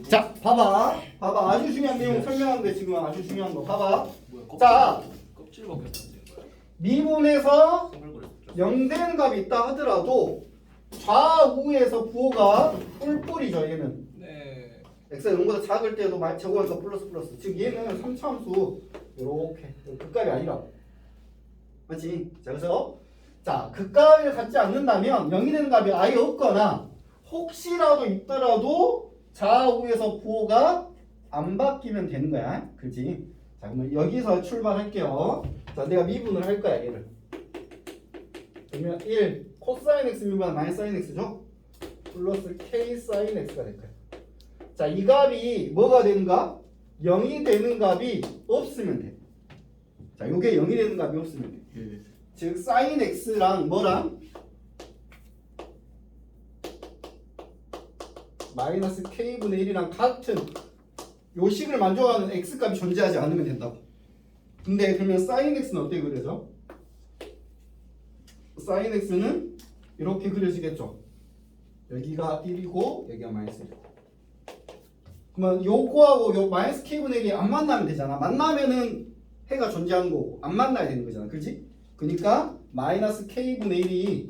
자, 봐봐. 아주 중요한 내용 설명하는데 지금 아주 중요한 거 봐봐. 뭐야, 자, 껍질밖에 안 되는 거야. 미분에서 선글거렸죠. 0되는 값이 있다 하더라도 좌우에서 부호가 뿔뿔이죠. 얘는 네. x가 0보다 작을 때도 제곱하니까 플러스. 즉 얘는 3차함수 요렇게 극값이 아니라 맞지? 자, 그래서 자, 극값을 갖지 않는다면 0이 되는 값이 아예 없거나 혹시라도 있더라도 좌우에서 부호가 안 바뀌면 되는 거야. 그렇지? 자, 그러면 여기서 출발할게요. 자, 내가 미분을 할 거야, 얘를. 그러면 1 코사인 x 미분 마이너스 사인 x죠? 플러스 k 사인 x가 될 거야. 자, 이 값이 뭐가 되는가? 0이 되는 값이 없으면 돼. 자, 요게 0이 되는 값이 없으면 돼. 예. 즉 사인 x랑 뭐랑 마이너스 k분의 1이랑 같은 요 식을 만족하는 x값이 존재하지 않으면 된다고. 근데 그러면 사인 x는 어떻게 그려져? 사인 x는 이렇게 그려지겠죠. 여기가 1이고 여기가 마이너스 1이고. 그러면 요거하고 요 마이너스 k분의 1이 안 만나면 되잖아. 만나면은 해가 존재하는 거고 안 만나야 되는 거잖아. 그렇지? 그러니까 마이너스 k분의 1이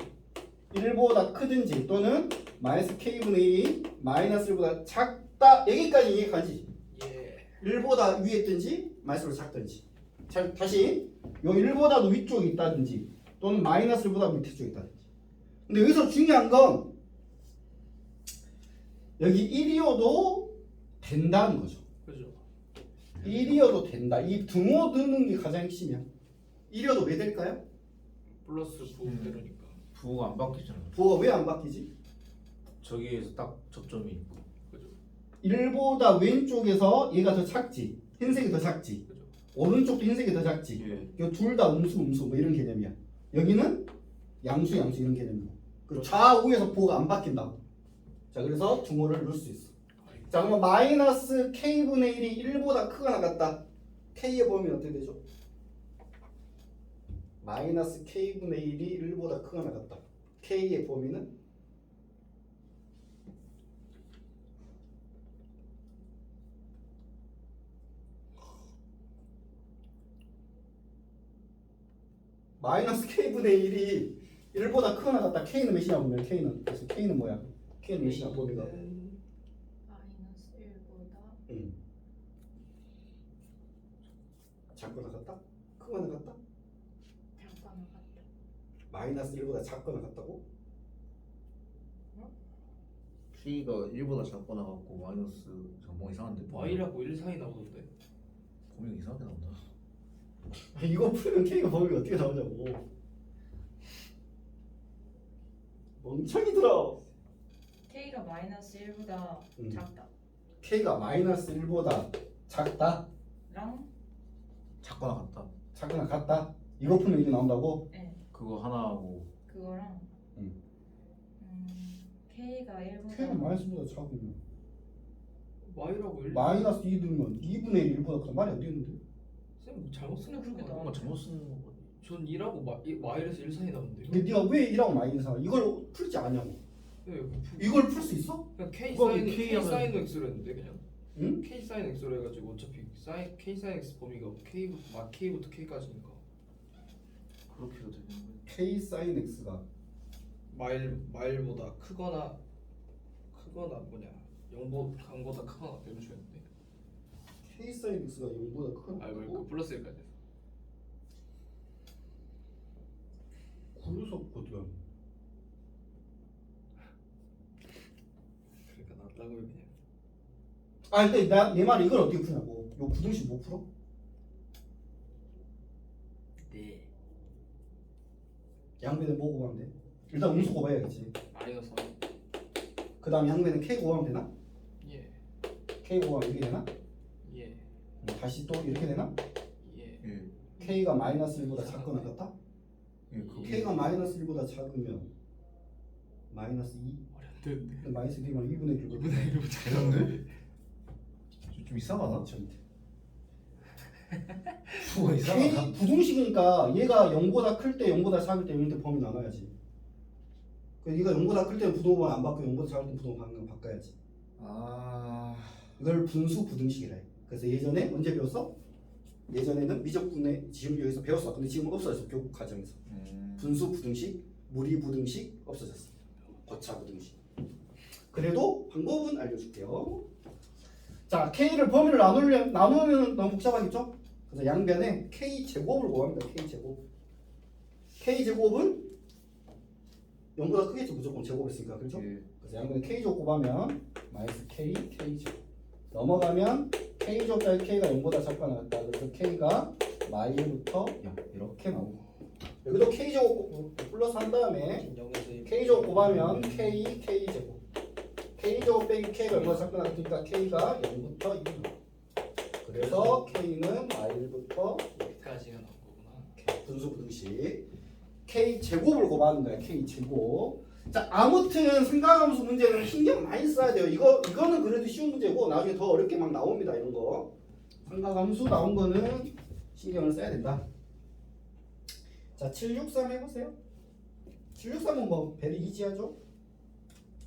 1보다 크든지 또는 마이너스 k분의 1이 마이너스 1보다 작다. 여기까지 이해 가지. 예. 1보다 위에 있든지 마이너스보다 작든지. 자, 다시 요 1보다도 위쪽에 있다든지 또는 마이너스 1보다 밑에 쪽에 있다든지. 근데 여기서 중요한 건 여기 1이어도 된다는 거죠. 그죠. 1이어도 된다. 이 등호 드는 게 가장 핵심이야. 1이어도 왜 될까요? 플러스 부분대로니까. 부호가 안 바뀌잖아. 부호가 왜 안 바뀌지? 저기에서 딱 접점이 있고. 그죠. 1보다 왼쪽에서 얘가 더 작지. 흰색이 더 작지. 그죠. 오른쪽도 흰색이 더 작지. 예. 둘 다 음수 뭐 이런 개념이야. 여기는 양수 이런 개념이고. 그 좌우에서 부호가 안 바뀐다. 자, 그래서 등호를 넣을 수 있어. 자, 그러면 마이너스 k분의 1이 1보다 크거나 같다. k의 범위 어떻게 되죠? 마이너스 k분의 1이 1보다 크거나 같다. k의 범위는 마이너스 k분의 1이 1보다 크거나 같다. k는 몇이냐 보면 k는 그래서 k는 뭐야? k는 몇이냐 범위가 마이너스 1보다 응. 작거나 같다? 크거나 같다? 작거나 같다. 마이너스 1보다 작거나 같다고? K가 1보다 작거나 같고 마이너스 정보 이상한데. y라고 1 사이 나오던데. 범위가 이상하게 나온다. 이거 풀면 k가 범위가 어떻게 나오냐고. 멍청이들아. K가 마이너스 1보다 작다. k가 마이너스 1보다 작다? 랑 작거나 같다. 작거나 같다? 이거 풀면 이게 나온다고? 네, 그거 하나하고 그거랑 응. K가 1보다 k가 마이너스 1보다 작으면 y라고 1. 마이너스 2 들면 2분의 1 1보다 크다. 말이 안 되는데? 쌤 잘못 쓰는 그렇게 거 뭔가 같아. 잘못 쓰는 거 같아. 전 2라고 y에서 1 사이 나오는데. 근데 네가 왜 1하고 마이너스 이걸 풀지 않냐고. 네, 이걸 풀 수 있어? 그냥 k 그건 사인 K k 하면- 사인 x로 했는데 그냥. 응? k 사인 x로 해가지고 어차피 k 사인 x 범위가 k부터 k까지니까. 그렇게 해도 되는 거야. k sin x가 마일보다 크거나 뭐냐 0보다 크거나 이런 식이었는데. k sin x가 0보다 크거나 그 같다고? 플러스 1까지 해서. 그래서 어떻게 그러니까 낫다고요 그냥. 아 근데 내 말이 이걸 어떻게 푸냐고. 요 부등식 못 풀어? 네. 양배는 뭐 곱하면 돼? 일단 음수 곱해야겠지. 마이너스 1. 그 다음 양배는 k 곱하면 되나? 예. k 곱하면 이렇게 되나? 예. 다시 또 이렇게 되나? 예. 예. k가 마이너스 1보다 작거나 같다? 예. 그게 k가 마이너스 1보다 작으면 마이너스 2? 말이 안 되는데. 근데 마이너스 2면 2분의 1로 2분의 1보다 되는데? 좀 이상하나? 부호가 이상하다. k 부등식이니까 얘가 0보다 클 때 0보다 작을 때 이런 때 범위 나눠야지. 그 얘가 0보다 클 때는 부등호만 안 바뀌고 0보다 작을 때 부등호 방향 바꿔야지. 아 이걸 분수 부등식이라 해. 그래서 예전에 언제 배웠어? 예전에는 미적분의 지름교에서 배웠어. 근데 지금 없어졌어. 교육 과정에서. 분수 부등식, 무리 부등식 없어졌어. 거차 부등식. 그래도 방법은 알려줄게요. 자, K를 범위를 나누면 너무 복잡하겠죠? 그래서 양변에 K 제곱을 구합니다. K 제곱. K 제곱은 0보다 크겠죠. 무조건 제곱했으니까. 그렇죠? 예. 그래서 양변에 K 제곱 곱하면 마이너스 K, K 제곱. 넘어가면 K 제곱 더하기 K가 0보다 작거나 같다. 그래서 K가 마이부터 0 이렇게 나오고. 여기도 K 제곱 플러스 한 다음에 K 제곱 곱하면 K, K 제곱. K 제곱 빼기 K가 0보다 작거나 같으니까 K가 0부터 2 나와. 그래서 K는 마일부터 여기까지가 나온 거구나. 분수 부등식 K 제곱을 곱하는 거야. K 제곱. 자, 아무튼 생각함수 문제는 신경 많이 써야 돼요. 이거는 그래도 쉬운 문제고 나중에 더 어렵게 막 나옵니다. 이런 거. 생각함수 나온 거는 신경을 써야 된다. 자, 763 해보세요. 763은 뭐 베리 이지하죠?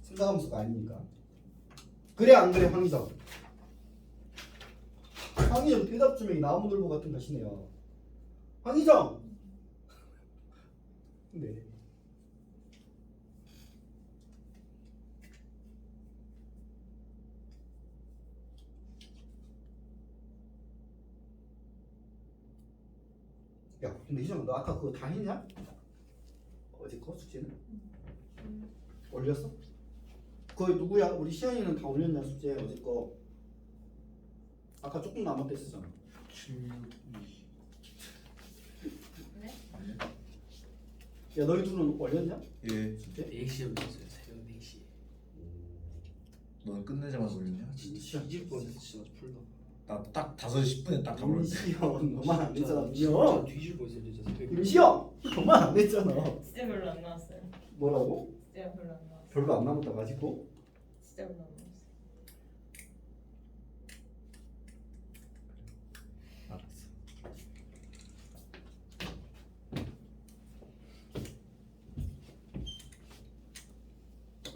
생각함수가 아니니까. 그래 안 그래 황희정? 황희정 대답 좀 해. 나무늘보 같은 거 하시네요. 황희정! 네. 야, 근데 희정아, 너 아까 그거 다 했냐? 어제 거 숙제는? 올렸어? 그거 누구야? 우리 시연이는 다 올렸냐 숙제 어제 거? 아까 조금 남았다 했었잖아. 7, 2 네? 야, 너희 둘은 올렸냐? 예. 숙제? 4시에 올렸어요. 새벽 4시에. 너는 끝내자마자 올렸냐? 진짜 뒤질 뻔했어. 진짜 풀다. 나딱 5시 10분에 딱 가버렸네. 임시영 너만 안 냈잖아. 진짜 임시영. 뒤질 뻔했어. 진짜 새벽. 임시영 너만 안 냈잖아. 진짜 별로 안 나왔어요. 뭐라고? 진짜 별로 안 나왔어요. 별로 안 남았다 가지고. 진짜 별로 안 나왔어요. 알았어.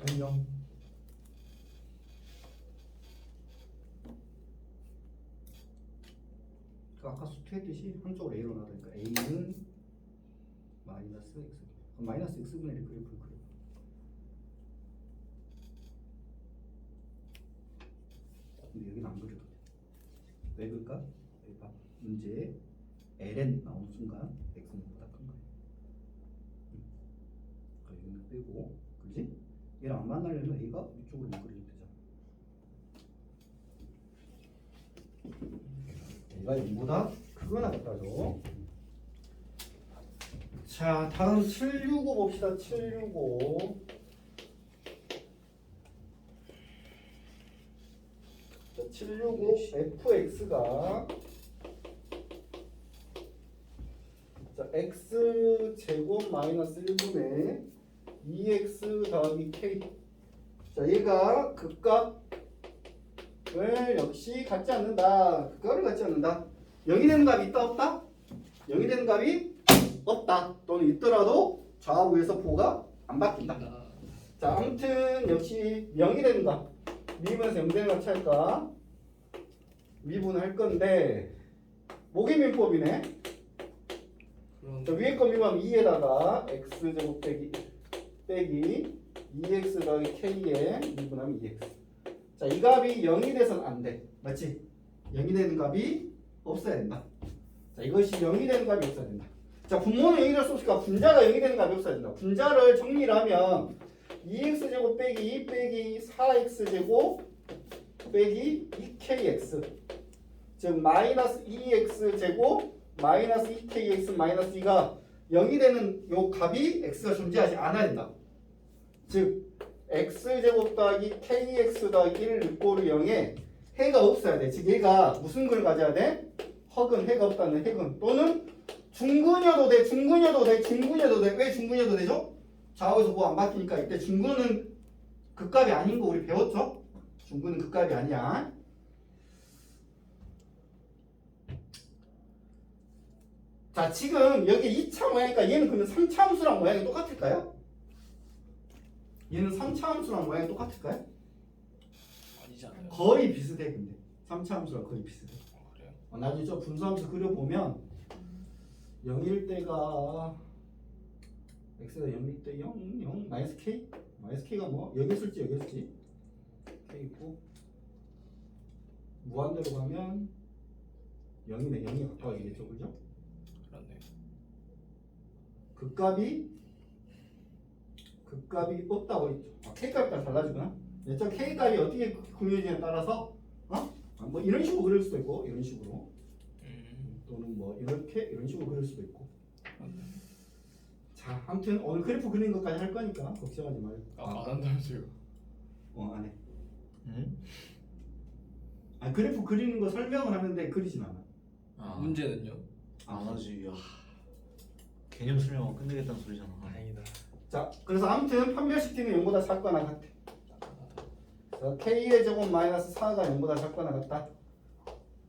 안녕. 그 아까 수투했듯이 한쪽으로 A로 나가니까 A는 마이너스 X. 그럼 마이너스 X분의 1 그래프를 그려. 근데 여기는 안 그려도 돼. 왜 그럴까? 여기 봐. 문제에 ln 나온 순간 x는 보다 큰 거야. 그러니까 여기는 빼고, 그렇지? 얘랑 안 만나려면 a가 이쪽으로만 그리면 되잖아. 얘가 0보다 크거나 같다죠. 자, 다음 765 봅시다. 765. 자, 765 fx가 자, x 제곱 마이너스 1분의 2x 더하기 k. 자, 얘가 극값을 역시 갖지 않는다. 극값을 갖지 않는다. 0이 되는 값이 있다 없다? 0이 되는 값이 없다. 또는 있더라도 좌우에서 부호가 안 바뀐다. 자, 아무튼 역시 0이 되는 값. 미분에서 0 되는 값 차일까? 미분할 건데 모기민법이네. 자, 위에 거 미분하면 2에다가 x제곱 빼기 2x 더하기 k에 미분하면 2x. 자, 이 값이 0이 돼서는 안 돼. 맞지? 0이 되는 값이 없어야 된다. 자, 이것이 0이 되는 값이 없어야 된다. 자, 분모는 0이 될 수 없으니까 분자가 0이 되는 값이 없어야 된다. 분자를 정리를 하면 2x제곱 빼기 2 빼기 4x제곱 빼기 2kx, 즉 마이너스 2x제곱 마이너스 2kx 마이너스 2가 0이 되는 요 값이 x가 존재하지 않아야 된다. 즉 x제곱 더하기 kx 더하기 1 늑고를 0에 해가 없어야 돼. 즉 얘가 무슨 근을 가져야 돼? 허근, 해가 없다는 해근. 또는 중근여도 돼. 중근여도 돼. 중근여도 돼. 왜 중근여도 되죠? 좌우에서 뭐 안 바뀌니까. 이때 중근은 극값이 아닌 거 우리 배웠죠? 중근은 극값이 아니야. 자, 지금 여기 2차 모양이니까 얘는 그러면 3차 함수랑 모양이 똑같을까요? 얘는 3차 함수랑 모양이 똑같을까요? 아니죠. 아니지 않아요? 거의 비슷해 근데 3차 함수랑 거의 비슷해. 그래요? 나중에 저 분수함수 그려보면 0일 때가 x가 0일 때 0, 0, 마이너스 k? 마이너스 k가 뭐 여기 있을지 여기 있을지 k 있고 무한대로 가면 0이네 0이 가까워지겠죠 그죠? 그렇네요. 극값이 없다고 했죠. k 값이 따라 달라지구나. 저 k 값이 어떻게 구해지냐에 따라서 뭐 이런 식으로 그릴 수도 있고 이런 식으로 또는 뭐 이렇게 이런 식으로 그릴 수도 있고. 자, 아무튼 오늘 그래프 그리는 것까지 할 거니까 걱정하지 말고. 안 한다면서요? 안 해. 응? 그래프 그리는 거 설명을 하는데 그리진 않아. 문제는요? 안 하지. 야. 개념 설명하고 끝내겠다는 소리잖아. 다행이다. 자, 그래서 아무튼 판별시키는 0보다 작거나 같아. 그래서 k의 제곱 마이너스 4가 0보다 작거나 같다.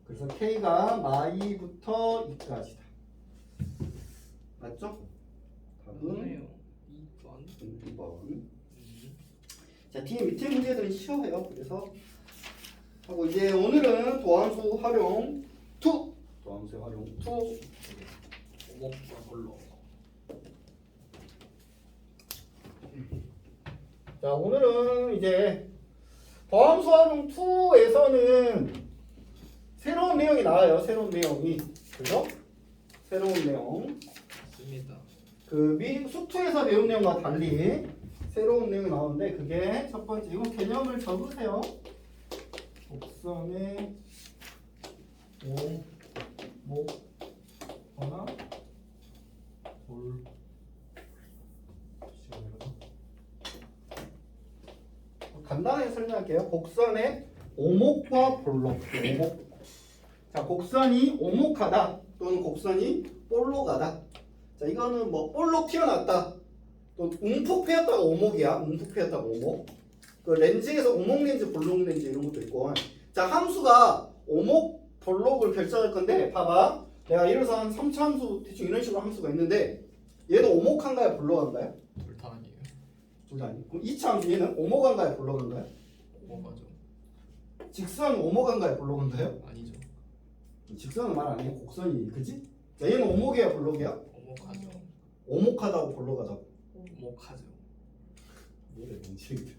그래서 k가 마이부터 2까지다. 맞죠? 답은 맞네요. 2번. 2번. 자, 뒤에 밑에 문제들은 쉬워요. 그래서 하고 이제 오늘은 도함수 활용 2. 도함수 활용 2. 오목과 볼로. 자, 오늘은 이제 도함수 활용 2에서는 새로운 내용이 나와요. 새로운 내용이. 그죠? 새로운 내용. 맞습니다. 그 수투에서 배운 내용과 달리 새로운 내용이 나오는데 그게 첫 번째 이거 개념을 적으세요. 곡선의 오목거나 볼 간단하게 설명할게요. 곡선의 오목과 볼록. 오목. 자, 곡선이 오목하다 또는 곡선이 볼록하다. 자, 이거는 뭐 볼록 튀어났다. 또 움푹 패였다가 오목이야. 움푹 패였다가 오목. 그 렌즈에서 오목 렌즈, 볼록 렌즈 이런 것도 있고. 자, 함수가 오목, 볼록을 결정할 건데 봐봐. 내가 예를 들어서 한 3차 함수 대충 이런 식으로 함수가 있는데 얘도 오목한가요? 볼록한가요? 둘다 아니에요. 둘 다 아니고. 그럼 2차 함수 얘는 오목한가요? 볼록한가요? 오목하죠. 직선은 오목한가요? 볼록한가요? 아니죠. 직선은 말 안 해요. 곡선이 그지? 자, 얘는 오목이야, 볼록이야? 오목하죠. 오목하다고 볼록하다고. 오목하죠. 뭐래 멍청이들.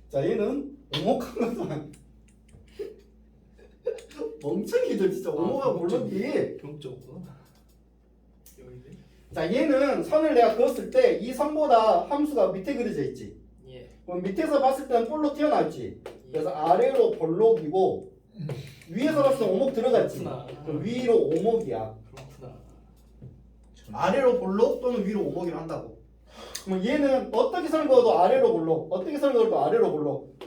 자, 얘는 오목한 것도 아니. 멍청이들 진짜 오목하고 볼록이. 병적구나. 여기네. 자, 얘는 선을 내가 그었을 때 이 선보다 함수가 밑에 그려져 있지. 예. 그럼 밑에서 봤을 때는 볼록 튀어나왔지. 그래서 아래로 볼록이고 위에서 봤을 때 오목 들어갔지. 그렇구나. 그럼 위로 오목이야. 그렇구나. 아래로 볼록 또는 위로 오목이라 한다고. 그럼 얘는 어떻게 선을 그어도 아래로 볼록, 어떻게 선을 그어도 아래로 볼록,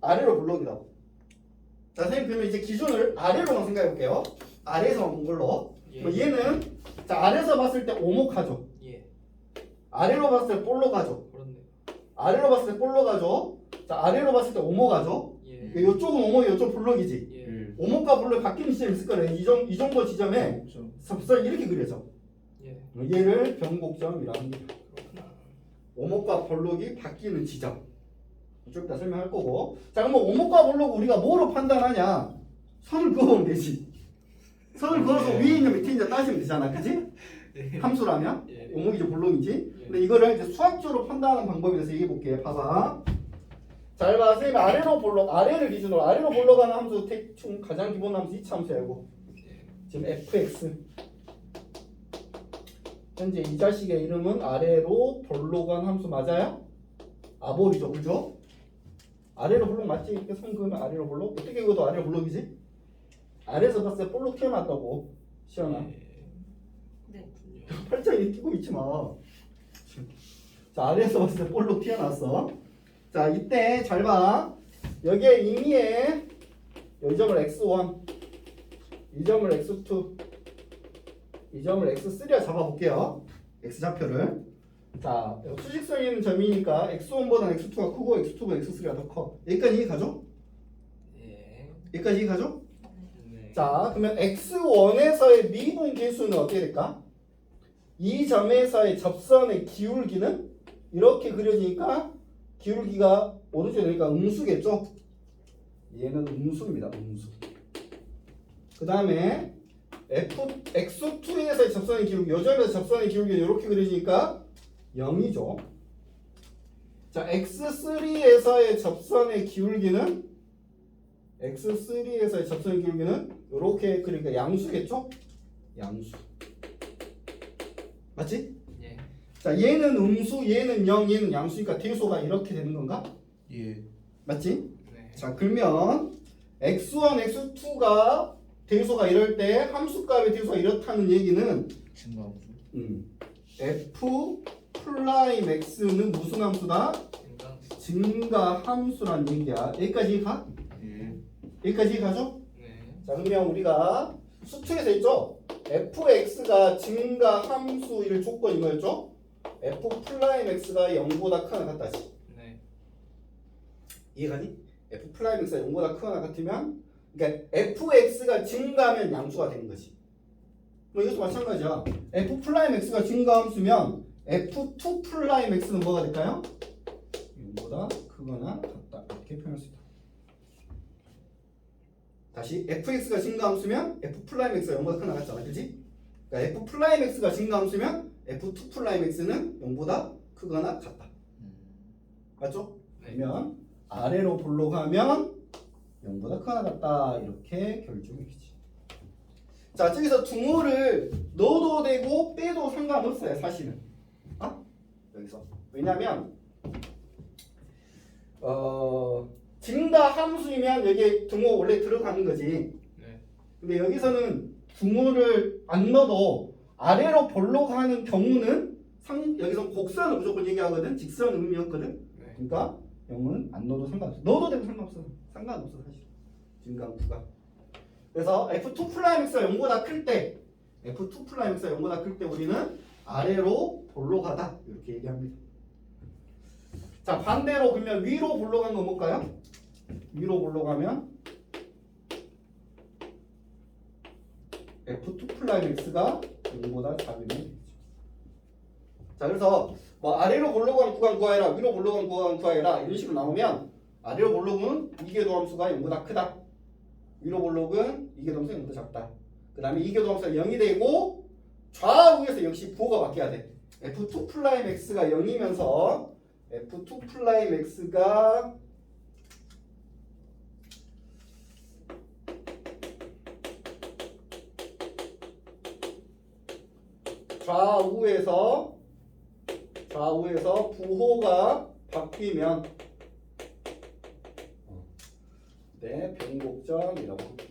아래로 볼록이라고. 자, 선생님 그러면 이제 기준을 아래로만 생각해 볼게요. 아래에서만 본 걸로. 예. 그럼 얘는 자, 아래에서 봤을 때 오목하죠. 예. 아래로 봤을 때 볼록하죠. 그렇네요. 아래로 봤을 때 볼록하죠. 자, 아래로 봤을 때 오목하죠. 예. 이쪽은 오목이, 이쪽 볼록이지. 예. 오목과 볼록 바뀌는 지점이 있을 거래. 이 정도 지점에 섭선 이렇게 그려져. 예. 얘를 변곡점이라고 합니다. 그렇구나. 오목과 볼록이 바뀌는 지점. 좀 이따 설명할 거고. 자, 그럼 오목과 볼록 우리가 뭐로 판단하냐? 선을 그어보면 되지. 선을 그어서 위에 있는 밑에 있는 따지면 되잖아, 그지? 함수라면 예. 오목이지 볼록이지. 예. 근데 이거를 이제 수학적으로 판단하는 방법에 대해서 얘기해 볼게요. 봐봐. 잘 봐, 선생님 아래로 볼록, 아래를 기준으로 아래로 볼록하는 함수 대충 가장 기본 함수 2차 함수 알고. 지금 fx. 현재 이 자식의 이름은 아래로 볼록한 함수 맞아요? 아볼이죠, 그죠? 아래로 볼록 맞지? 이렇게 선 그으면 아래로 볼록? 어떻게 그어도 아래로 볼록이지? 아래에서 봤을 때 볼록 튀어나왔다고. 시연아. 네. 팔짱 이렇게 끼고 있지 마. 자, 아래에서 봤을 때 볼록 튀어나왔어. 자, 이때 잘 봐. 여기에 임의에 이 점을 x1, 이 점을 x2, 이 점을 x3라 잡아볼게요. x좌표를. 자, 수직선이 있는 점이니까 x1보다 x2가 크고 x2보다 x3가 더 커. 여기까지 이해 가죠? 예. 여기까지 이해 가죠? 네. 자, 그러면 x1에서의 미분 계수는 어떻게 될까? 이 점에서의 접선의 기울기는 이렇게 그려지니까 기울기가 오른쪽에 되니까 음수겠죠? 얘는 음수입니다. 음수. 그 다음에 x2에서의 접선의 기울기, 요 점에서 접선의 기울기는 이렇게 그려지니까 0이죠. 자, x3에서의 접선의 기울기는 이렇게 그러니까 양수겠죠? 양수. 맞지? 예. 자, 얘는 음수, 얘는 0, 얘는 양수니까 대소가 이렇게 되는 건가? 예. 맞지? 네. 자, 그러면 x1, x2가 대소가 이럴 때 함수값의 대소가 이렇다는 얘기는 증가함수. f 플라임 x는 무슨 함수다? 생각. 증가 함수란 얘기야. 여기까지 가? 예. 여기까지 가죠? 네. 자, 그러면 우리가 수투에서 있죠? fx가 증가 함수일 조건인 거였죠? f 플라임 x가 0보다 크거나 같다지. 네. 이해가니? f 플라임 x가 0보다 크거나 같으면, 그러니까 fx가 증가하면 양수가 되는 거지. 뭐 이것도 마찬가지야. f 플라임 x가 증가 함수면 f2 플라임 x는 뭐가 될까요? 0보다 크거나 같다. 이렇게 표현할 수 있다. 다시 fx가 증가 함수면 f 플라임 x가 0보다 크거나 같잖아. 그렇지? 그러니까 f 플라임 x가 증가 함수면 f2 플라임 x는 0보다 크거나 같다. 맞죠? 네. 그러면 아래로 볼로 가면 0보다 크거나 같다. 이렇게 결정이겠지. 자, 저기서 등호를 넣어도 되고 빼도 상관없어요. 사실은. 여기서. 왜냐면 증가 함수이면 여기에 등호 원래 들어가는 거지. 네. 근데 여기서는 등호를 안 넣어도 아래로 볼로 가는 경우는 여기서 곡선을 무조건 얘기하거든. 직선 의미 없거든. 네. 그러니까 0은 안 넣어도 상관없어. 넣어도 되고 상관없어. 상관없어 사실. 증가 함수가. 그래서 f2 플라임 x가 0보다 클 때, f2 플라임 x가 0보다 클 때 우리는 아래로 볼로 가다 이렇게 얘기합니다. 자, 반대로 그러면 위로 볼로 가는 건 뭘까요? 위로 볼로 가면 f2 플라임 x가 0보다 작으면 되겠죠. 자, 그래서 뭐 아래로 볼로 가는 구간 구하여라, 위로 볼로 가는 구간 구하여라 이런 식으로 나오면 아래로 볼록은 이계도 함수가 0보다 크다. 위로 볼록은 이계도 함수가 0보다 작다. 그 다음에 이계도 함수가 0이 되고 좌우에서 역시 부호가 바뀌어야 돼. f2 플라임 x가 0이면서 f2 플라임 x가 좌우에서 부호가 바뀌면 네, 변곡점이라고 합니다.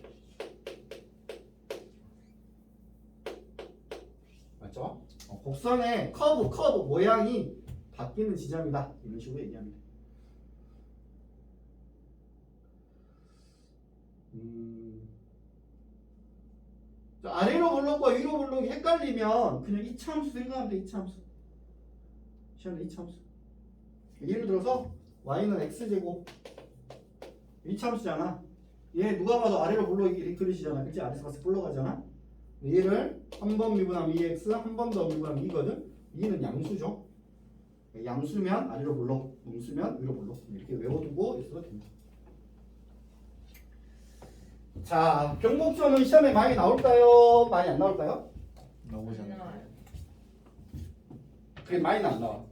맞죠? 곡선의 커브 모양이 바뀌는 지점이다. 이런 식으로 얘기합니다. 아래로 볼록과 위로 볼록이 헷갈리면 그냥 이차함수 생각하면 돼. 이차함수. 시험에 이차함수. 예를 들어서 y는 x제곱 이차함수잖아. 얘 누가 봐도 아래로 볼록이 이렇게 그리시잖아. 그치? 아래서 봤을 때 볼록하잖아. 얘를 한 번 미분하면 2x, 한 번 더 미분하면 2거든. 2는 양수죠. 양수면 아래로 볼록, 음수면 위로 볼록. 이렇게 외워두고 있어도 됩니다. 자, 변곡점은 시험에 많이 나올까요? 많이 안 나올까요? 나오지 안 않아요. 나와요. 그게 많이는 안 나와.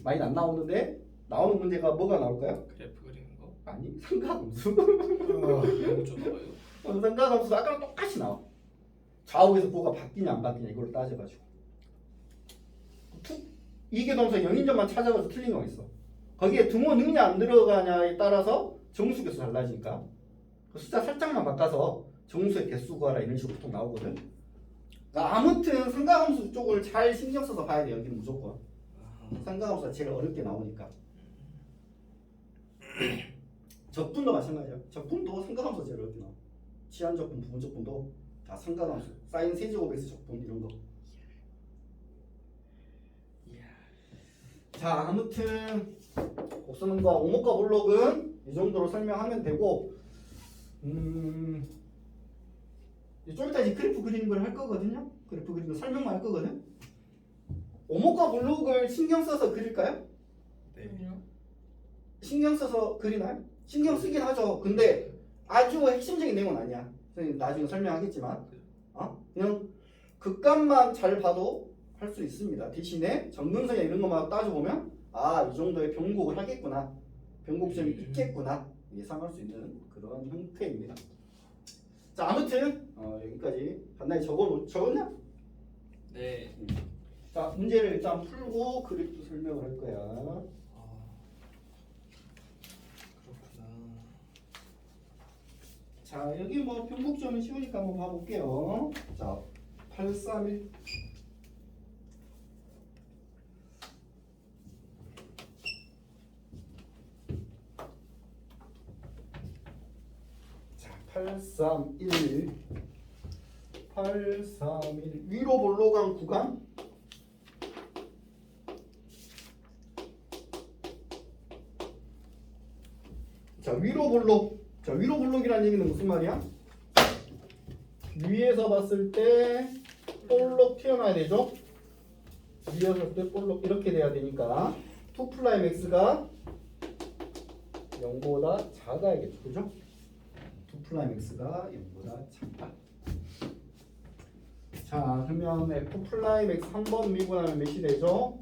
많이는 안 나오는데 나오는 문제가 뭐가 나올까요? 그래프 그리는 거. 아니, 삼각함수. 너무 좀 나와요. 삼각함수 아까랑 똑같이 나와. 좌우에서 뭐가 바뀌냐 안 바뀌냐 이걸 따져가지고. 이계동사 0인점만 찾아가서 틀린 거 있어. 거기에 등호 넣느냐 안 들어가냐에 따라서 정수 개수 달라지니까 그 숫자 살짝만 바꿔서 정수의 개수 구하라 이런 식으로 보통 나오거든. 그러니까 아무튼 삼각함수 쪽을 잘 신경 써서 봐야 돼. 여기는 무조건 삼각함수가 제일 어렵게 나오니까. 적분도 마찬가지야. 적분도 삼각함수가 제일 어렵게 나와. 치환적분, 부분적분도 다 삼각함수. 사인 세제곱에서 적분 이런 거. 자, 아무튼 곡선과 오목과 볼록은 이 정도로 설명하면 되고, 좀 이따 이제 그래프 그리는 걸 할 거거든요. 그래프 그리는 거 설명만 할 거거든. 오목과 볼록을 신경 써서 그릴까요? 네. 그럼요. 신경 써서 그리나요? 신경 쓰긴 하죠. 근데 아주 핵심적인 내용은 아니야. 선생님 나중에 설명하겠지만 그냥 극값만 잘 봐도 할 수 있습니다. 대신에 정근선이나 이런 것만 따져보면 이 정도의 변곡을 하겠구나, 변곡점이 있겠구나 예상할 수 있는 그런 형태입니다. 자, 아무튼 여기까지 간단히 적었냐? 네. 자, 문제를 일단 풀고 그립도 설명을 할 거야. 그렇구나. 자, 여기 뭐 변곡점은 쉬우니까 한번 봐볼게요. 자, 831. 자, 831. 831. 위로 볼록한 구간. 자, 위로 볼록. 자, 위로 볼록이라는 얘기는 무슨 말이야? 위에서 봤을 때 볼록 튀어나와야 되죠? 위에서 봤을 때 볼록 이렇게 돼야 되니까 2'x가 0보다 작아야겠죠, 그죠? 2'x가 0보다 작다. 자, 그러면 f'(x) 한 번 미분하면 몇이 되죠?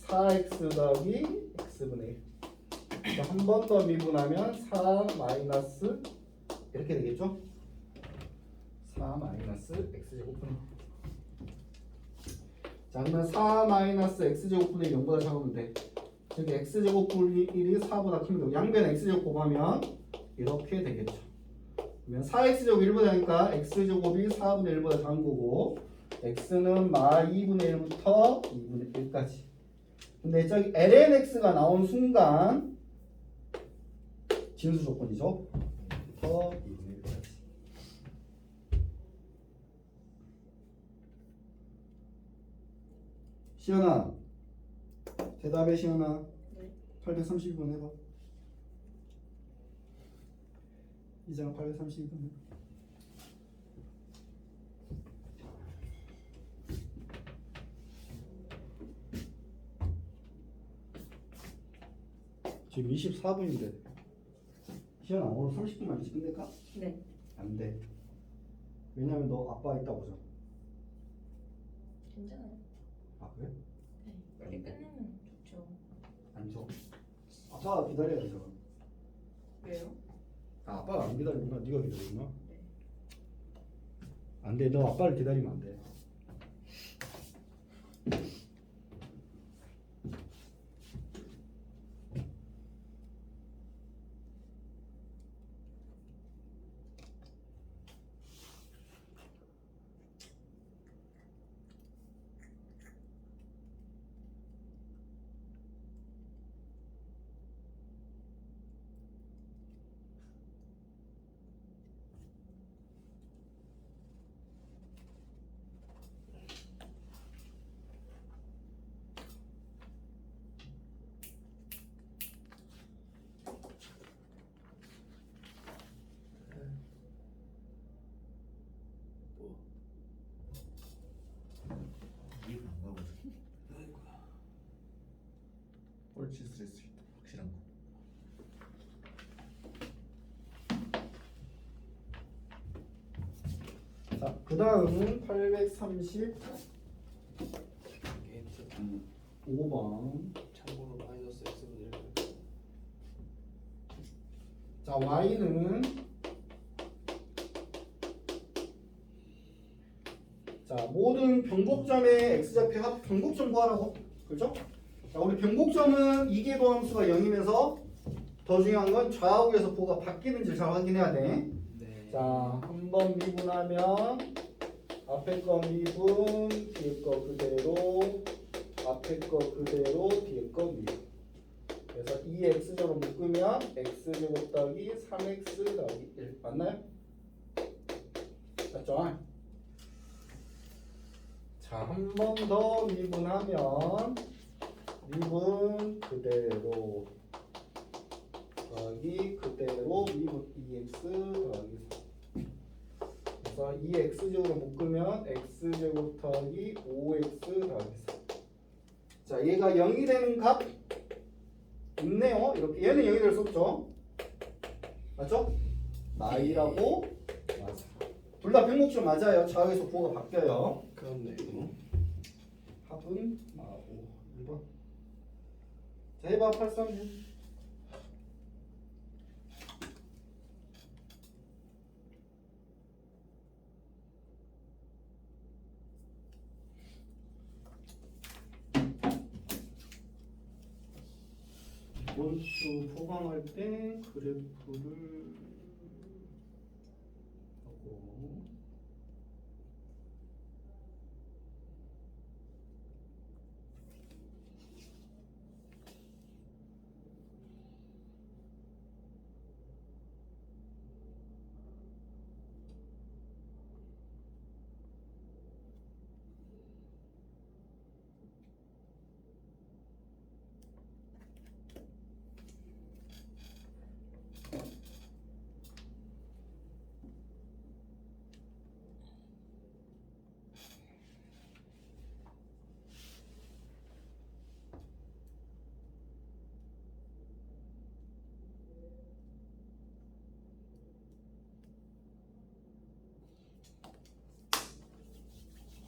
4x 더하기 x분의 1. 한 번 더 미분하면 4 마이너스 이렇게 되겠죠? 4 마이너스 x제곱분의. 자, 그러면 4 마이너스 x제곱분의 0보다 작으면 돼. 여기 x제곱분의 1이 4보다 큽니다. 양변 x제곱 곱하면 이렇게 되겠죠. 그러면 4x제곱 1보다 작으니까 x제곱이 4분의 1보다 작은 거고, x는 마 2분의 1부터 2분의 1까지. 근데 저기 lnx가 나온 순간 진수 조건이죠. 더 2분의 1까지. 시연아, 대답해. 시연아. 네. 832번 해봐. 이장 832번 해봐. 지금 24분인데 시연아, 오늘 30분만 일찍 끝낼까? 네. 안 돼. 왜냐면 너 아빠 있다 보자. 괜찮아요. 아, 그래? 네. 빨리 끝내면 좋죠. 안 줘. 아빠가 기다려야죠. 왜요? 아빠가 안 기다리구나. 네가 기다리구나. 네. 안 돼. 너 아빠를 기다리면 안 돼. 이해가 안 가거든. 꼴찌 스트레스 있다. 확실한 거. 자, 그 다음은 830 게이트 5번. 참고로 마이너스 x분의 1. 자, y는 자, 모든 변곡점의 x좌표 합 변곡점 구하라고. 그렇죠? 자, 우리 변곡점은 이계도함수가 0이면서 더 중요한 건 좌우에서 부호가 바뀌는지 잘 확인해야 돼. 네. 자, 한 번 미분하면 앞에 거 미분, 뒤에 거 그대로, 앞에 거 그대로, 뒤에 거 미분. 그래서 2x제로 묶으면 x제곱 더하기 3x 더하기 1 맞나요? 맞죠? 자, 한 번 더 미분하면 미분 그대로 더하기 그대로 미분 2x 더하기 3. 그래서 2x제곱으로 묶으면 x제곱 더하기 5x 더하기 3. 자, 얘가 0이 되는 값 있네요. 이렇게 얘는 0이 될 수 없죠. 맞죠? 마이라고 맞아. 둘 다 병목점 맞아요. 좌우에서 구호가 바뀌어요. 그렇네. 합은 마오 1번. 자, 해봐 836. 이번 주 포강할 때 그래프를 하고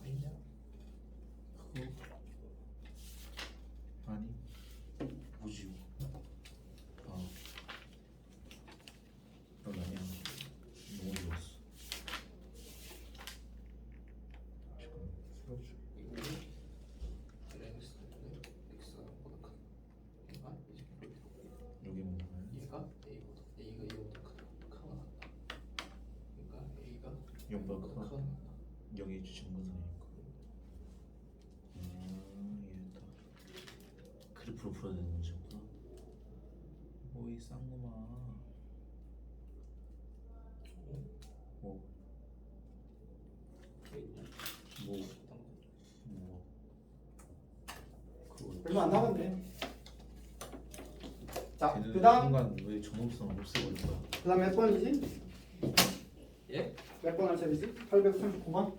아니냐? 아니 뭐지? 아 여기 아니야. 너무 좋았어. 이거 x가 보다 큰. 여기 뭐 얘가 이거보다 크가 낫다. 그러니까 a가 연보다 이거보다 크다. 크가 낫다. 여기 주신 것이니까. 이해했다. 그래프로 풀어야 되는 거였구나. 뭐이 쌍놈아. 뭐? 뭐? 뭐? 그거 얼마 안 남았네. 자, 걔는 그다음 순간 왜 전업성 없애버린 거야? 그다음 몇 번이지? 예? 몇 번 할 차례지? 839번.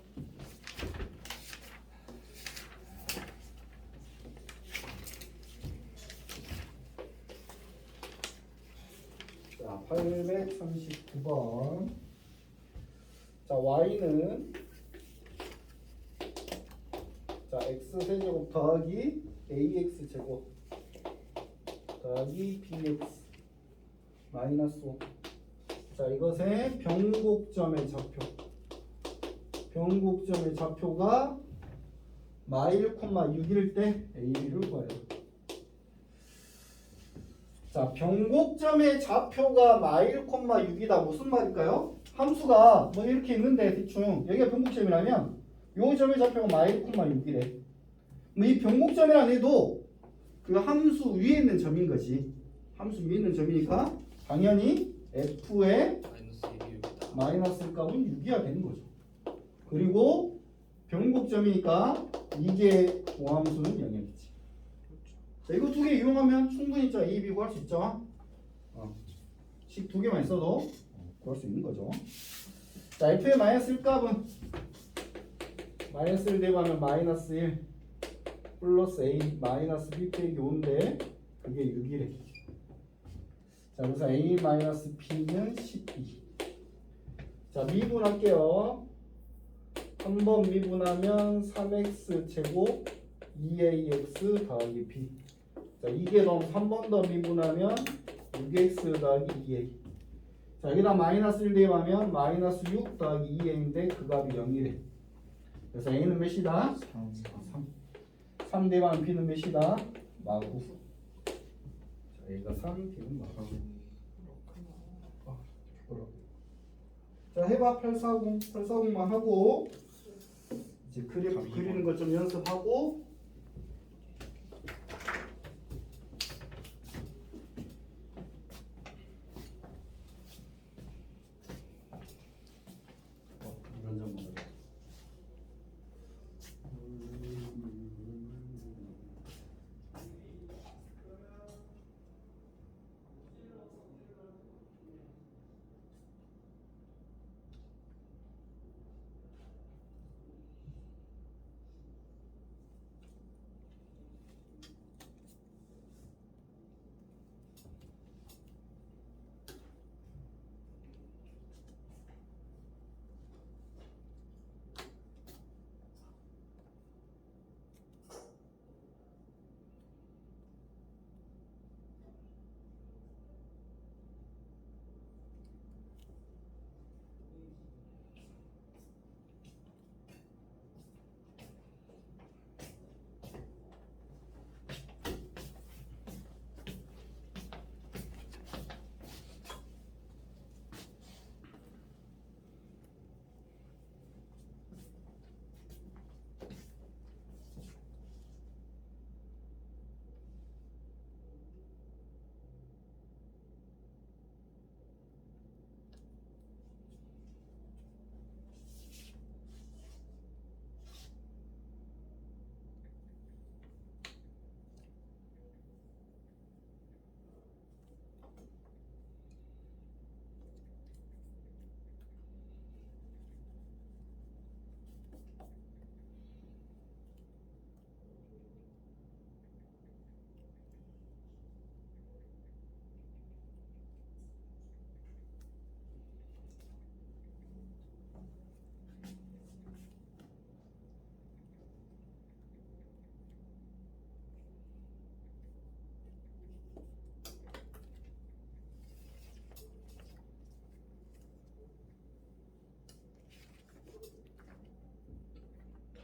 자, 839번. 자, y는 자, x 세제곱 더하기 ax 제곱 더하기 bx 마이너스 5. 자, 이것의 변곡점의 좌표. 변곡점의 좌표가 마일, 6일 때 AB를 구해요. 자, 변곡점의 좌표가 마일, 6이다. 무슨 말일까요? 함수가 뭐 이렇게 있는데 대충 여기가 변곡점이라면 요 점의 좌표가 마일, 6이래. 이 변곡점이라 해도 그 함수 위에 있는 점인 거지. 함수 위에 있는 점이니까 당연히 f의 마이너스 2다. 마이너스 값은 6이어야 되는 거죠. 그리고 변곡점이니까 이게 도함수는 0이겠지. 자, 이거 두 개 이용하면 충분히 자 A, B 구할 수 있죠. 식 두 개만 있어도 구할 수 있는 거죠. 자, F의 마이너스 1 값은 마이너스 1 대입하면 마이너스 1 플러스 A 마이너스 B 빼기 5인데 그게 6이래. 자, 그래서 A 마이너스 P는 12. 자, 미분할게요. 한 번 미분하면 3x 제곱 2ax 더하기 b. 자, 이게 너무 한 번 더 미분하면 6x 더하기 2a. 자, 여기다 마이너스 1 대입하면 마이너스 6 더하기 2a인데 그 값이 0이래. 그래서 a는 몇이다? 3. 3 대입하면 b는 몇이다? 마구. 자, a가 3, b는 마구. 자, 해봐 840만 하고 이제 그래프 그리는 거 좀 연습하고 이런 점만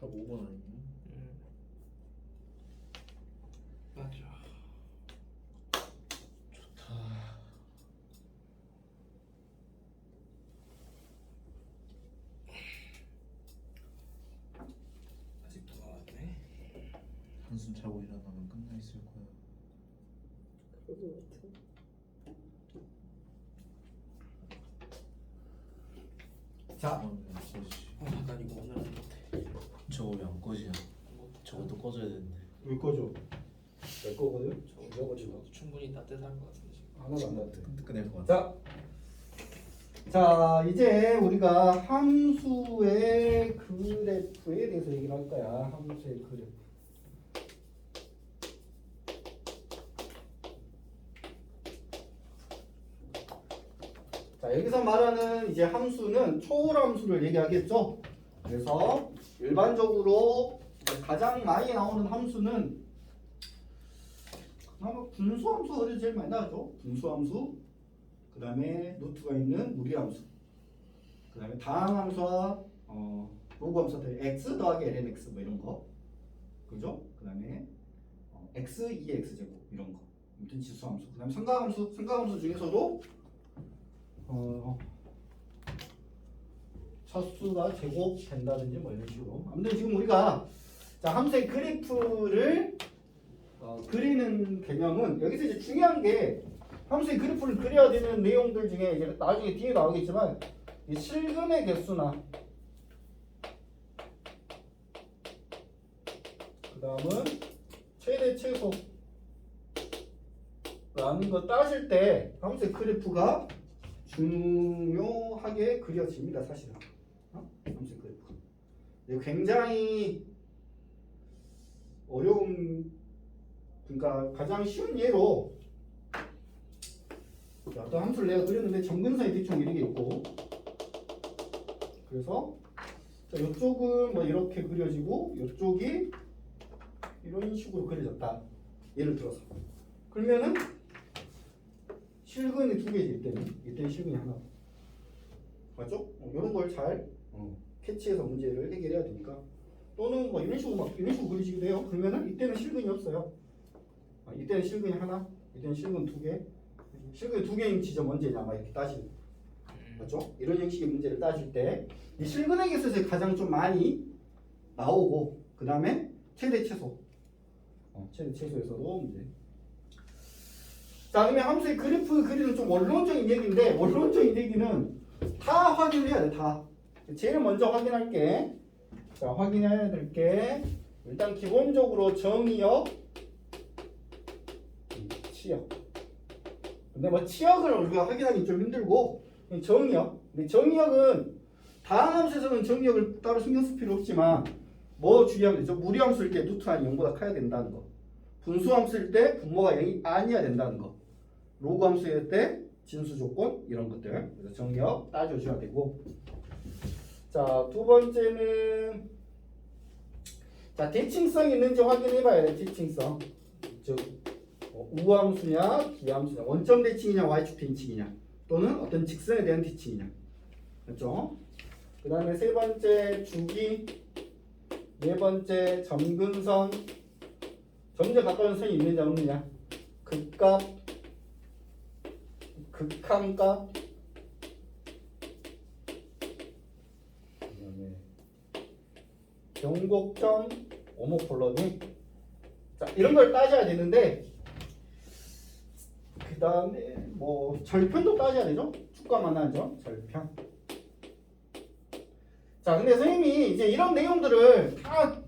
답 5번 아니에요? 맞아. 좋다. 아직도 나왔네. 한숨 자고 일어나면 끝나 있을 거야. 자, 난 이거 오늘 안 못해. 저거 왜 안 꺼지냐? 저것도 꺼져야 되는데. 왜 꺼져? 내 거거든? 저거 지금 충분히 따뜻할 것 같은데 지금. 하나도 안 닿대. 뜨끈뜨끈할 것 같아. 자, 이제 우리가 함수의 그래프에 대해서 얘기를 할 거야. 함수의 그래프. 자, 여기서 말하는 이제 함수는 초월함수를 얘기하겠죠. 그래서 일반적으로 이제 가장 많이 나오는 함수는 아마 분수함수가 제일 많이 나오죠. 분수함수, 그 다음에 루트가 있는 무리함수, 그 다음에 다항함수와 로그함수들 x 더하기 lnx 뭐 이런 거, 그죠? 그 다음에 x 2x 제곱 이런 거, 아무튼 지수함수. 그 다음에 삼각함수 중에서도 차수가 제곱 된다든지 뭐 이런 식으로. 아무튼 지금 우리가 자 함수의 그래프를 그리는 개념은 여기서 이제 중요한 게 함수의 그래프를 그려야 되는 내용들 중에 이제 나중에 뒤에 나오겠지만 이 실근의 개수나 그 다음은 최대 최소라는 거 따질 때 함수의 그래프가 중요하게 그려집니다. 사실은 함수의 그래프 굉장히 어려운, 그러니까 가장 쉬운 예로 어떤 함수를 내가 그렸는데 점근선이 대충 이렇게 있고, 그래서 자, 이쪽은 뭐 이렇게 그려지고 이쪽이 이런 식으로 그려졌다. 예를 들어서 그러면은 실근이 두 개지. 이때는 실근이 하나. 맞죠? 이런 걸 잘 캐치해서 문제를 해결해야 되니까. 또는 뭐 이런 식으로 그리시기도 해요. 그러면은 이때는 실근이 없어요. 이때는 실근이 하나, 이때는 실근 두 개. 실근이 두 개인 지점 언제냐 막 이렇게 따지는. 맞죠? 이런 형식의 문제를 따질 때 이 실근의 개수에서 가장 좀 많이 나오고, 그 다음에 최대 최소. 최대 최소에서도 문제. 자, 그러면 함수의 그래프 그리는 좀 원론적인 얘기인데, 원론적인 얘기는 다 확인해야 돼. 다. 제일 먼저 확인할게. 자, 확인해야 될 게 일단 기본적으로 정의역, 치역. 근데 뭐 치역을 우리가 확인하기 좀 힘들고 정의역. 근데 정의역은 다항함수에서는 정의역을 따로 신경 쓸 필요 없지만 뭐 주의하면 되죠? 무리함수일 때 루트가 0보다 커야 된다는 거. 분수함수일 때 분모가 0이 아니어야 된다는 거. 로그함수일 때 진수 조건 이런 것들. 그래서 정의역 따져줘야 되고. 자, 두 번째는 자, 대칭성 있는지 확인해 봐야 돼. 대칭성. 즉 우함수냐 비함수냐, 원점 대칭이냐 y축 대칭이냐, 또는 어떤 직선에 대한 대칭이냐. 그렇죠? 그 다음에 세 번째 주기, 네 번째 점근선, 점점 가까운 선이 있느냐 없느냐, 극값, 극한값, 그다음에 경곡점, 오모폴러니. 자, 이런 걸 따져야 되는데, 그 다음에 뭐 절편도 따져야 되죠. 축과 만나죠. 절편. 자, 근데 선생님이 이제 이런 내용들을 다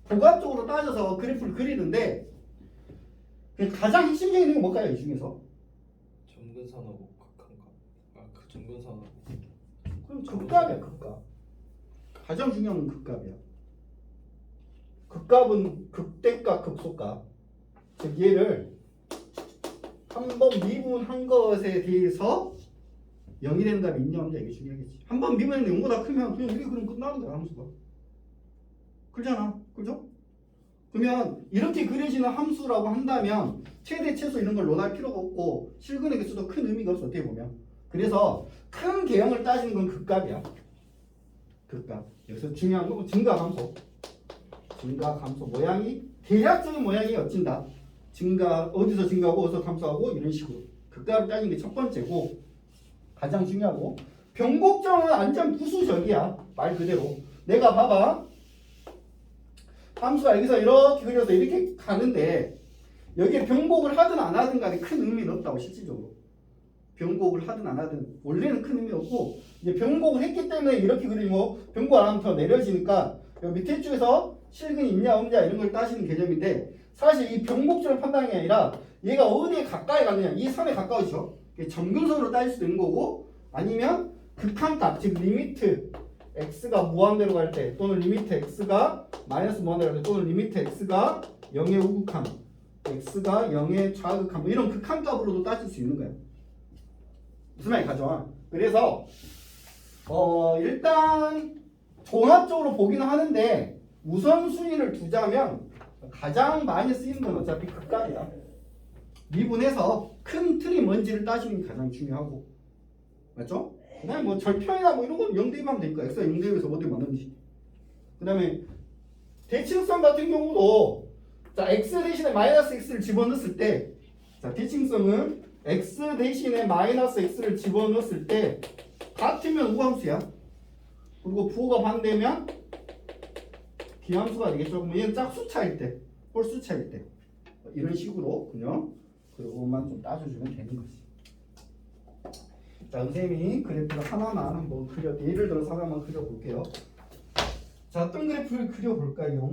고각적으로 따져서 그래프를 그리는데 가장 핵심적인 내용이 뭘까요? 이 중에서? 점근선하고 극한값. 그 점근선하고. 그럼 극값이야. 극값. 가장 중요한 건 극값이야. 극값은 극대값, 극소값. 즉 얘를 한번 미분한 것에 대해서 0이 되는 값이 있냐 없냐, 이게 중요하겠지. 한번 미분했는데 0보다 크면 그냥 이게 그럼 끝나는 거야, 함수가. 그렇잖아. 그죠? 그러면 이렇게 그려지는 함수라고 한다면 최대 최소 이런 걸 논할 필요가 없고 실근의 개수도 큰 의미가 없어, 어떻게 보면. 그래서 큰 개형을 따지는 건 극값이야. 극값. 여기서 중요한 건 증가함수. 증가 감소 모양이 대략적인 모양이 어찐다. 증가 어디서 증가하고 어디서 감소하고 이런 식으로 극값을 따지는 게 첫 번째고 가장 중요하고 변곡점은 완전 부수적이야. 말 그대로 내가 봐봐 함수가 여기서 이렇게 그려서 이렇게 가는데 여기에 변곡을 하든 안 하든 간에 큰 의미는 없다고 실질적으로 변곡을 하든 안 하든 원래는 큰 의미 없고 이제 변곡을 했기 때문에 이렇게 그리고 변곡 안 하면 더 내려지니까 여기 밑에 쪽에서 실근이 있냐 없냐 이런 걸 따지는 개념인데 사실 이 변곡점을 판단하는 게 아니라 얘가 어디에 가까이 갔느냐 이 선에 가까우죠. 점근선으로 따질 수도 있는 거고 아니면 극한값 즉 리미트 x가 무한대로 갈 때 또는 리미트 x가 마이너스 무한대로 갈 때 또는 리미트 x가 0의 우극한 x가 0의 좌극한 뭐 이런 극한값으로도 따질 수 있는 거예요. 무슨 말이 가죠? 그래서 일단 종합적으로 보기는 하는데 우선순위를 두자면 가장 많이 쓰이는 건 어차피 극값이다. 미분해서 큰 틀이 뭔지를 따지는 게 가장 중요하고 맞죠? 그 다음에 뭐 절편이나 뭐 이런 건 0대입하면 되니까 x가 0대입에서 뭐 대입 맞는지 그 다음에 대칭성 같은 경우도 자 x 대신에 마이너스 x를 집어넣었을 때 자 대칭성은 x 대신에 마이너스 x를 집어넣었을 때 같으면 우함수야. 그리고 부호가 반대면 비함수가 되겠죠. 그럼 얘는 짝수차일 때, 홀수차일 때 이런 식으로 그냥 그거만 좀 따져주면 되는 거지. 자, 선생님이 그래프를 하나만 한번 예를 들어서 하나만 그려볼게요. 자, 어떤 그래프를 그려볼까요?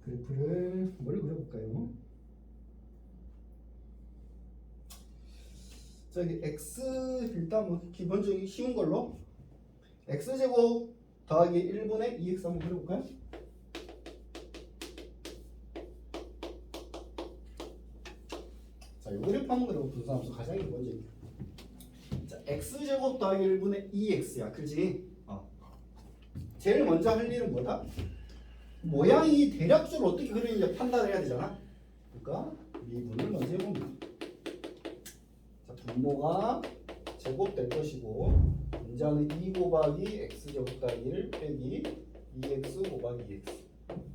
그래프를 뭘 그려볼까요? 저기 x 일단 뭐 기본적인 쉬운 걸로 x제곱 더하기 1분의 2x 한번 그려볼까요? 자, 이 그래프 한번 그려볼게요. 함수 가장 기본적인. 자, x제곱 더하기 1분의 2x야, 그렇지? 제일 먼저 할 일은 뭐다? 모양이 대략적으로 어떻게 그리는지 판단을 해야 되잖아. 그러니까 미분을 먼저 해봅니다. 자, 분모가 제곱될 것이고 분자는 2 곱하기 x제곱 더하기 1 빼기 2x 곱하기 2x.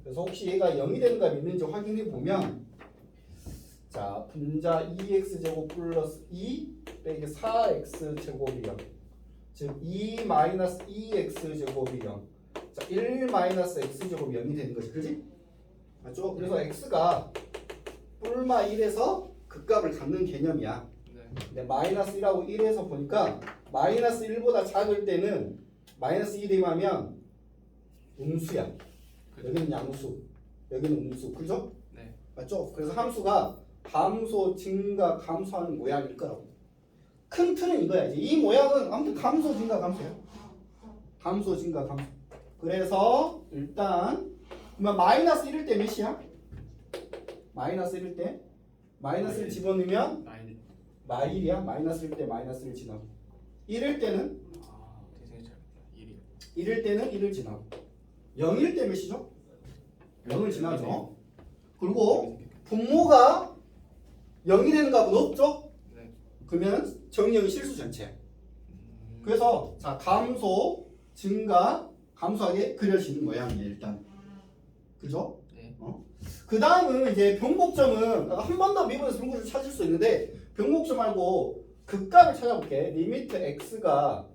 그래서 혹시 얘가 0이 되는가 있는지 확인해 보면 자, 분자 2x제곱 플러스 2 빼기 4x제곱이 0. 즉 2 마이너스 2x제곱이 0. 자, 1 마이너스 x제곱이 0이 되는 거지, 그지? 맞죠? 그래서 x가 뿔마 1에서 극값을 갖는 개념이야. 근데 마이너스 1하고 1에서 보니까 마이너스 1보다 작을 때는 마이너스 2 대입하면 음수야. 여기는 양수, 여기는 음수, 그죠? 네. 맞죠? 그래서 함수가 감소, 증가, 감소하는 모양일 거라고. 큰 틀은 이거야. 이제 이 모양은 아무튼 감소, 증가, 감소야. 감소, 증가, 감소. 그래서 일단 그러면 마이너스 1일 때 몇이야? 마이너스 1일 때 마이너스를 집어넣으면 마일이야. 마이너스 1일 때 마이너스를 지나고 1일 때는 대생이 잘 1이요. 1일 때는 1을 지나고 0일 때 몇이죠? 0을 지나죠. 그리고 분모가 0이 되는 값은 없죠? 네. 그러면 정의역이 실수 전체야. 그래서 자 감소, 증가, 감소하게 그려지는 모양이에요. 일단 그죠? 네. 그 다음은 이제 변곡점은 한 번 더 미분해서 변곡점을 찾을 수 있는데 변곡점 말고 극값을 찾아볼게. 리미트 x가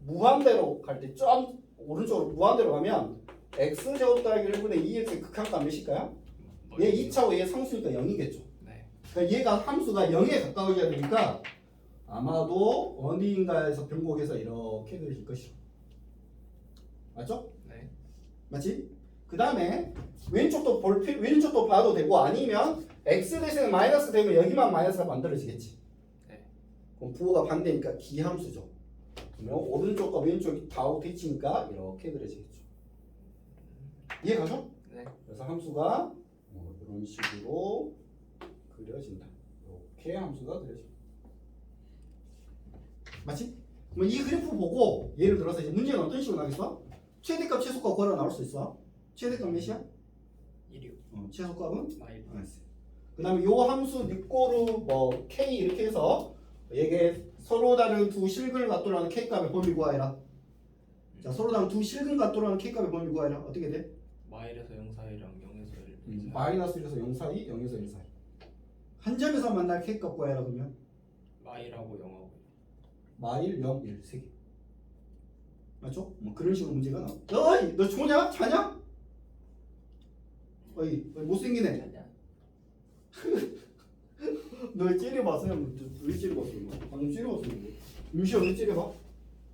무한대로 갈 때 좀 오른쪽으로 무한대로 가면 x제곱 더하기 1분의 2x의 극한값 몇일까요? 얘 2차고 얘 상수니까 0이겠죠. 네. 그러니까 얘가 함수가 0에 가까워져야 되니까 아마도 어디인가에서 변곡해서 이렇게 그려질 것이다. 맞죠? 네. 맞지? 그 다음에 왼쪽도 봐도 되고 아니면 x 대신에 마이너스 되면 여기만 마이너스가 만들어지겠지. 네. 그럼 부호가 반대니까 기함수죠. 그러면 오른쪽과 왼쪽이 다 대치니까 이렇게 그려지겠죠. 이해가죠? 네. 그래서 함수가 이런 식으로 그려진다. 이렇게 함수가 그려집니다. 맞지? 그럼 이 그래프 보고 예를 들어서 이제 문제는 어떤 식으로 나겠어? 최대값 최소값 걸어 나올 수 있어. 최대값 몇이야? 1이요. 최소값은? 마일. 그 다음에 요 함수 니꼬르 뭐 k 이렇게 해서 이게 서로 다른 두 실근을 갖도록 하는 k값의 범위 구하해라. 자 서로 다른 두 실근각 돌아가는 K값의 범위 구하라. 어떻게 돼? 마일에서 0 사이랑 0에서 1 사이. 마이너스 1에서 0 사이, 0에서 1 사이. 한 점에서 만날 K값 구하라 그러면 마일하고 0하고. 마일 0, 1, 3개. 맞죠? 뭐 그런 식으로 문제가 나와. 어이, 너 좋냐? 자냐? 어이, 못생기네. 너 찌려봤어? 왜 찌려봤어? 너? 방금 찌려봤어? 윤시야 왜 찌려봐?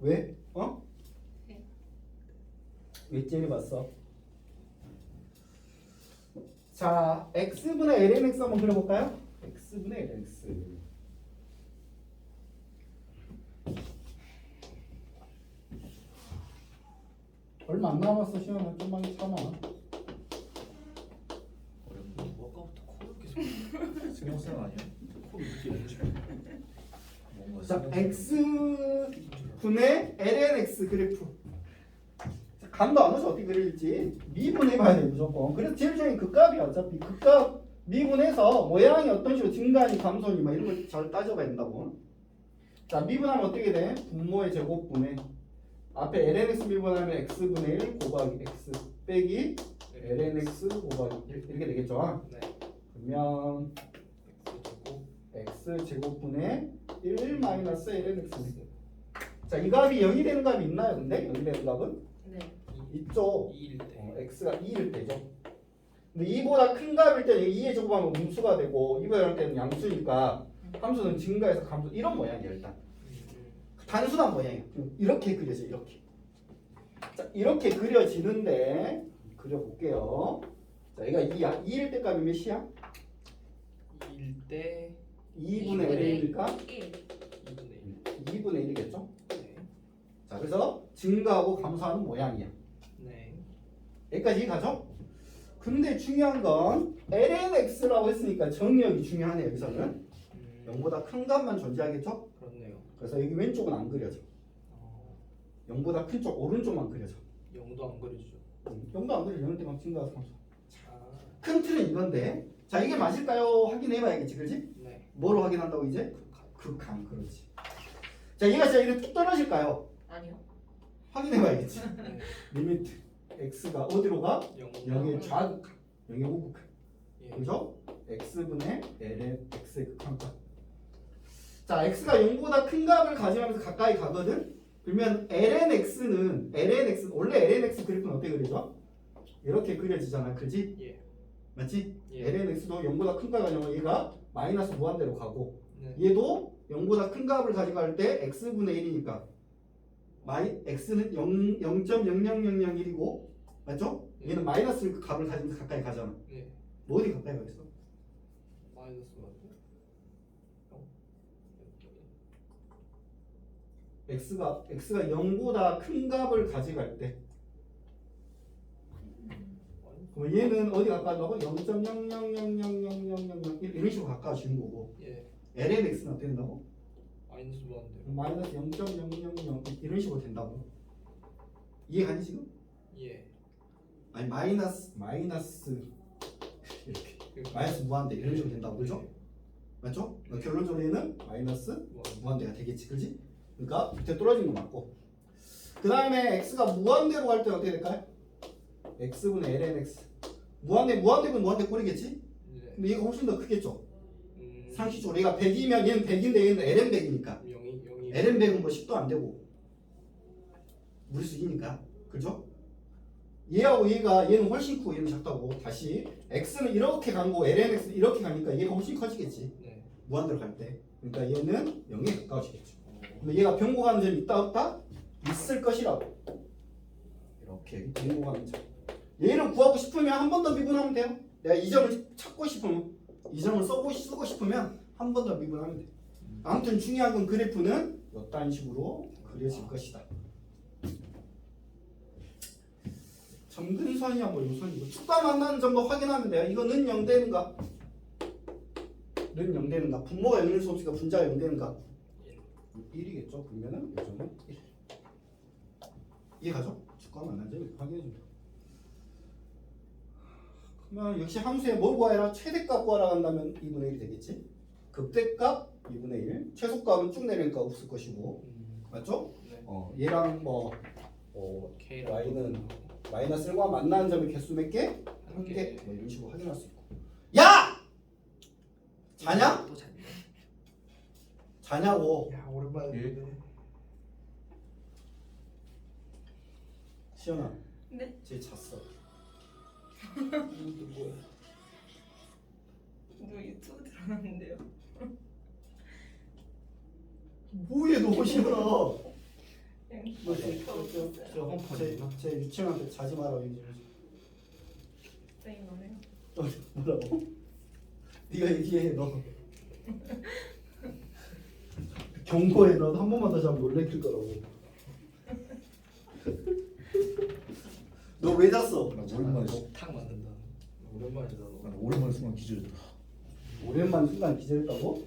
왜? 어? 네. 왜 찌려봤어? 자, x분의 lnx 한번 그려볼까요? x분의 lnx. 얼마 안 남았어 시간은. 좀만 참아. 어렵네. 뭐 아까부터 코를 계속 생각생 아니야? 코를 이렇게 연습해. 뭔가 자, 생각생- x분의 lnx 그래프. 자, 감도 안 오죠. 어떻게 그릴지 미분해봐야 돼 무조건. 그래서 제일 중요한 극값이야. 어차피 극값 미분해서 모양이 어떤 식으로 증가하니 감소니 막 이런 걸 잘 따져봐야 된다고. 자, 미분하면 어떻게 돼? 분모의 제곱분의 앞에 lnx 미분하면 x분의 1 곱하기 x 빼기 lnx 곱하기 1 이렇게 되겠죠. 네. 그러면 X제곱 x 제곱분의 1 마이너스 lnx. 자, 이 값이 0이 되는 값이 있나요? 근데 0이 되는 값은 네. 있죠. 2일 때. x가 2일 때죠. 근데 2보다 큰 값일 때는 2의 제곱하면 음수가 되고 2보다 작을 때는 양수니까 함수는 증가해서 감소 이런 모양이에요. 일단 단순한 모양이에요. 이렇게 그려져. 이렇게. 자, 이렇게 그려지는데 그려볼게요. 자, 얘가 2야. 2일 때 값이 몇이야? 2일 때 2분의 L이니까 1. 2분의 1. 2분의 1이겠죠? 네. 자, 그래서 증가하고 감소하는 모양이야. 네. 여기까지 가죠? 근데 중요한 건 lnx라고 했으니까 정의역이 중요하네. 여기서는 0보다 큰 값만 존재하겠죠? 그렇네요. 그래서 여기 왼쪽은 안 그려져. 0보다 큰 쪽 오른쪽만 그려져. 0도 안 그려주죠. 0도 안 그려져. 0때 막 증가해서 감소. 아, 큰 틀은 이건데 자, 이게 맞을까요? 확인해봐야겠지. 그렇지? 네. 뭐로 확인한다고 이제? 극한. 그렇지. 자, 얘가 진짜 이렇게 툭 떨어질까요? 아니요. 확인해봐야겠지. 네. 리미트 x가 어디로 가? 0. 0의 좌극한. 0의 우극한. 예. 그죠? x분의 ln x의 극한값. 자, x가 0보다 큰 값을 가져가면서 가까이 가거든? 그러면 lnx는 원래 lnx 그래프는 어떻게 그려져? 이렇게 그려지잖아. 그지? 예. 맞지? 예. lnx도 0보다 큰 값을 가져가면 얘가 마이너스 무한대로 가고 네. 얘도 0보다 큰 값을 가져갈 때 x분의 1이니까 x는 0.00001이고 맞죠? 얘는 마이너스 값을 가지면서 가까이 가잖아. 예. 뭐 어디 가까이 가겠어? 마이너스 1. x가 0보다 큰 값을 가져갈 때 그럼 얘는 어디 가까워진다고? 0.000000001 이런 식으로 가까워지는 거고 예. lnx는 어떻게 된다고? 마이너스 무한대로. 마이너스 0.000 이런 식으로 된다고. 이해가니 지금? 예. 아니 마이너스 이렇게 마이너스 무한대 이런 식으로 된다고. 그죠? 맞죠? 결론적으로 얘는 마이너스 무한대가 되겠지. 그지? 그러니까 밑에 떨어진 거 맞고 그 다음에 x가 무한대로 갈 때 어떻게 될까요? x분의 lnx 무한대면 무한대 꼴이겠지? 네. 근데 얘가 훨씬 더 크겠죠? 상식적으로 얘가 100이면 얘는 100인데 얘는 ln 100이니까 0이 ln 100은 뭐 10도 안 되고 무리수이니까. 그죠? 얘하고 얘는 훨씬 크고 얘는 작다고. 다시 x는 이렇게 간 거고 lnx는 이렇게 가니까 얘가 훨씬 커지겠지. 네. 무한대로 갈 때. 그러니까 얘는 0에 가까워지겠죠. 근데 얘가 변고가는 점이 있다 없다? 있을 것이라고. 이렇게 변고가는 점. 얘를 구하고 싶으면 한 번 더 미분하면 돼요. 내가 이 점을 찾고 싶으면 이 점을 쓰고 싶으면 한 번 더 미분하면 돼. 아무튼 중요한 건 그래프는 이딴 식으로 그려질 것이다. 점근선이야 뭐 요선이고 축과 만나는 점도 확인하면 돼요. 이거는 0 되는가? 는 0 되는가? 분모가 0일 수 없으니까 분자가 0 되는가? 1이겠죠. 그러면은 이 점은 1. 이해가죠? 축과 만나는 점 확인해줍니다. 그러면 역시 함수에 뭘 구하라? 최대값 구하라 한다면 2분의 1이 되겠지. 극대값 2분의 1. 최소값은 쭉 내리니까 없을 것이고 맞죠? 네. 얘랑 뭐 K라고 y는 마이너스 1과 만나는 점의 개수 몇 개? 한 한 개. 개. 뭐 이런 식으로 확인할 수 있고. 야! 자냐? 또 잤네. 자냐고. 야 오랜만에 예? 듣네. 시연아. 네? 쟤 잤어. 이것도 뭐야? 너 유튜브 들어갔는데요? 뭐해 너 시연아. 그냥 뭐지? 더 웃었어요. 제 유치원한테 자지 마라 얘기 좀 해줘. 쌤이 뭐래요? 뭐라고? 네가 얘기해 너. 경고해 너 한 번만 더 잡으면 놀래킬 거라고. 너 왜 잤어? 나 오랜만에 탁 맞는다. 오랜만이다 너. 난 오랜만에 순간 기절했다. 오랜만에 순간 기절했다고?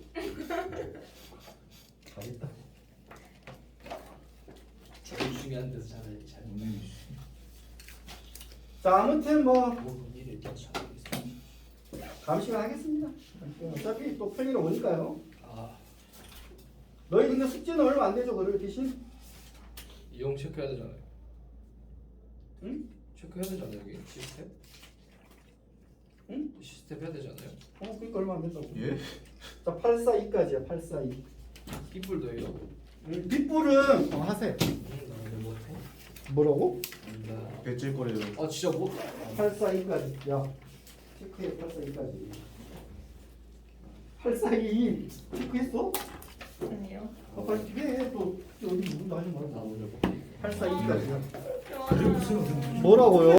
잘했다. 제일 중요한 데서 잘해. 잘. 자 아무튼 뭐 뭐 일을 계속 잘하겠어. 다음 시간 하겠습니다. 어차피 또 편의로 오니까요. 아 너희 근데 숙제는 얼마 안 되죠 그럴 대신? 이용 체크해야 되잖아요. 응? 체크해야 되잖아요 여기 시스템. 응? 시스템 해야 되잖아요. 그러니까 얼마 안 된다고. 예? 자 842까지야 842. 삐뿔도 해요. 빗불은 하세요. 나 근데 못해. 뭐라고? 안다. 배찔 거래요. 아 진짜 못. 842까지. 야 체크해 842까지. 842 체크했어? 아니요. 빨리 해. 또 어디 누군가 하지 나 말고. 오늘 못해. 842까지야. 좋아요. 뭐라고요?